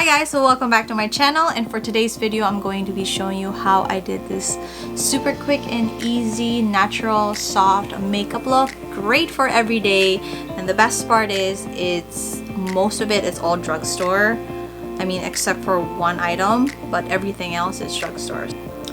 Hi guys, so welcome back to my channel, and for today's video I'm going to be showing you how I did this super quick and easy natural soft makeup look. Great for every day, and the best part is most of it is all drugstore. I mean, except for one item, but everything else is drugstore.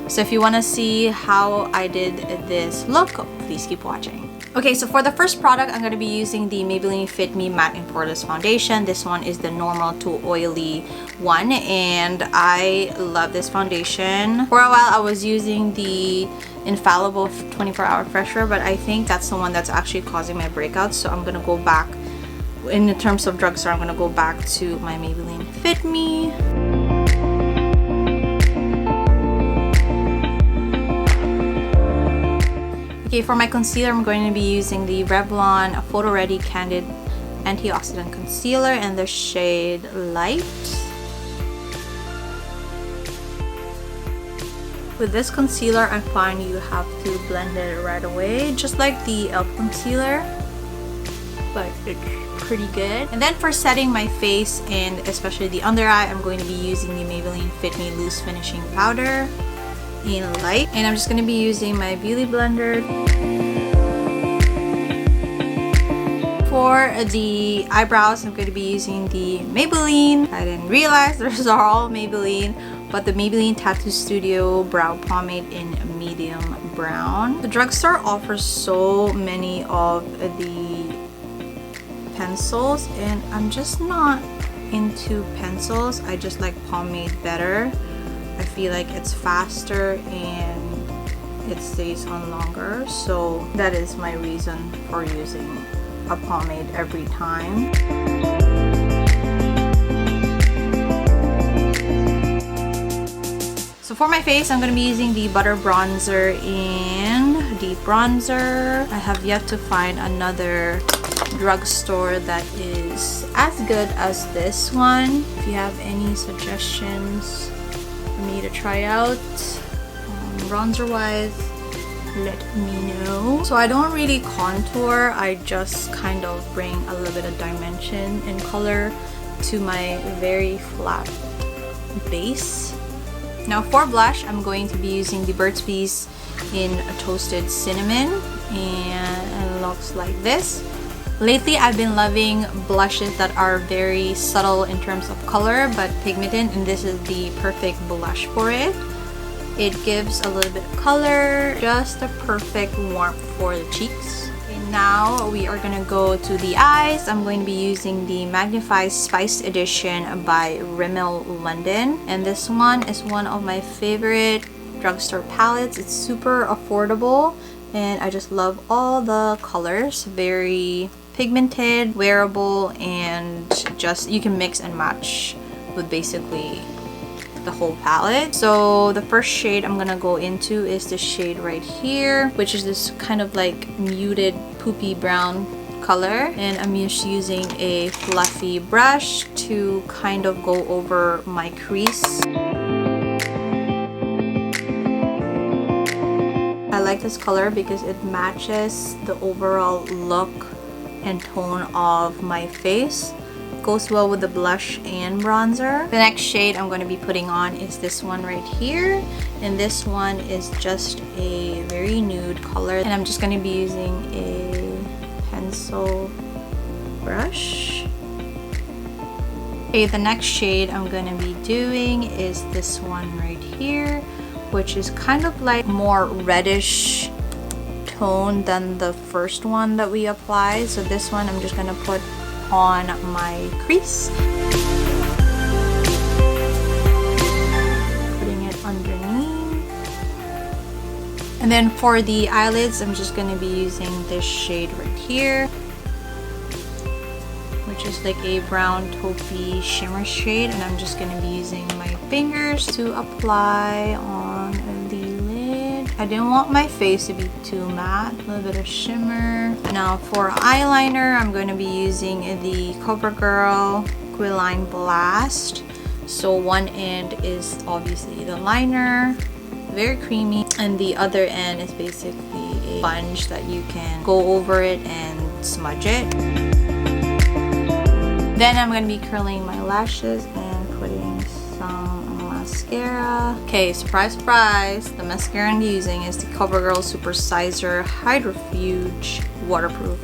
So if you want to see how I did this look, please keep watching. Okay, so for the first product, I'm going to be using the Maybelline Fit Me Matte and Poreless Foundation. This one is the normal to oily one, and I love this foundation. For a while, I was using the Infallible 24-hour fresher, but I think that's the one that's actually causing my breakouts. So I'm going to go back, in terms of drugstore, I'm going to go back to my Maybelline Fit Me. Okay, for my concealer, I'm going to be using the Revlon Photo Ready Candid Antioxidant Concealer in the shade Light. With this concealer, I find you have to blend it right away, just like the e.l.f. concealer, but it's pretty good. And then for setting my face and especially the under eye, I'm going to be using the Maybelline Fit Me Loose Finishing Powder in Light, and I'm just going to be using my beauty blender. For the eyebrows, I'm going to be using the Maybelline. I didn't realize those are all Maybelline, but the Maybelline Tattoo Studio Brow Pomade in medium brown. The drugstore offers so many of the pencils, and I'm just not into pencils. I just like pomade better. I feel like it's faster and it stays on longer, so that is my reason for using a pomade every time. So for my face, I'm going to be using the Butter Bronzer in Deep Bronzer. I have yet to find another drugstore that is as good as this one. If you have any suggestions for me to try out bronzer wise, let me know. So I don't really contour, I just kind of bring a little bit of dimension and color to my very flat base. Now for blush, I'm going to be using the Burt's Bees in Toasted Cinnamon, and it looks like this. Lately, I've been loving blushes that are very subtle in terms of color but pigmented, and this is the perfect blush for it. It gives a little bit of color, just a perfect warmth for the cheeks. Okay, now we are gonna go to the eyes. I'm going to be using the Magnif'eyes Spice Edition by Rimmel London, and this one is one of my favorite drugstore palettes. It's super affordable, and I just love all the colors. Very pigmented, wearable, and just you can mix and match with basically the whole palette. So the first shade I'm gonna go into is the shade right here, which is this kind of like muted poopy brown color, and I'm just using a fluffy brush to kind of go over my crease. I like this color because it matches the overall look and tone of my face. Goes well with the blush and bronzer. The next shade I'm going to be putting on is this one right here, and this one is just a very nude color, and I'm just going to be using a pencil brush. Okay, the next shade I'm going to be doing is this one right here, which is kind of like more reddish tone than the first one that we applied. So this one I'm just gonna put on my crease, putting it underneath. And then for the eyelids, I'm just gonna be using this shade right here, which is like a brown taupey shimmer shade, and I'm just gonna be using my fingers to apply on the lid. I didn't want my face to be too matte, a little bit of shimmer. Now for eyeliner, I'm going to be using the Covergirl Liquiline Blast. So one end is obviously the liner, very creamy, and the other end is basically a sponge that you can go over it and smudge it. Then I'm going to be curling my lashes and putting some mascara. Okay, surprise, surprise. The mascara I'm using is the Covergirl Supersizer Hydrofuge Waterproof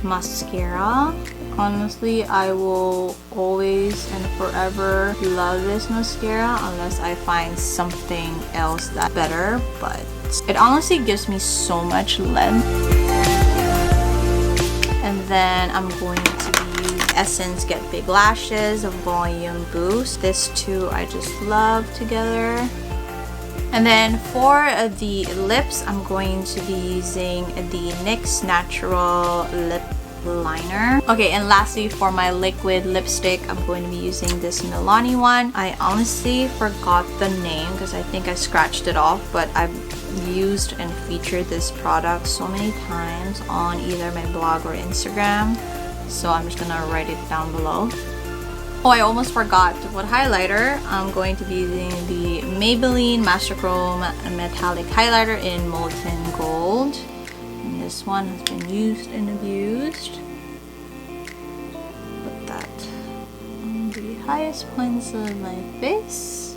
Mascara. Honestly, I will always and forever love this mascara unless I find something else that's better, but it honestly gives me so much length. And then I'm going to be using Essence Get Big Lashes Volume Boost. This two I just love together. And then for the lips, I'm going to be using the NYX Natural Lip Liner. Okay, and lastly for my liquid lipstick, I'm going to be using this Milani one. I honestly forgot the name because I think I scratched it off, but I've used and featured this product so many times on either my blog or Instagram, so I'm just gonna write it down below. Oh, I almost forgot to put highlighter. I'm going to be using the Maybelline Master Chrome Metallic Highlighter in Molten Gold. This one has been used and abused. Put that on the highest points of my face,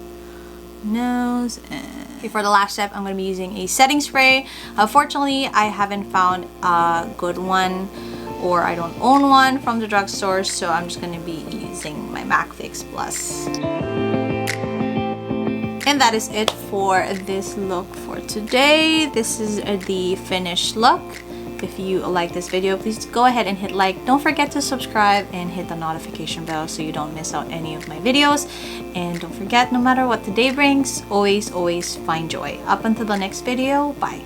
nose, and okay, for the last step, I'm going to be using a setting spray. Unfortunately, I haven't found a good one, or I don't own one from the drugstore, so I'm just going to be using my MAC Fix Plus. And that is it for this look for today. This is the finished look. If you like this video, please go ahead and hit like. Don't forget to subscribe and hit the notification bell so you don't miss out any of my videos. And don't forget, no matter what the day brings, always find joy. Up until the next video, bye.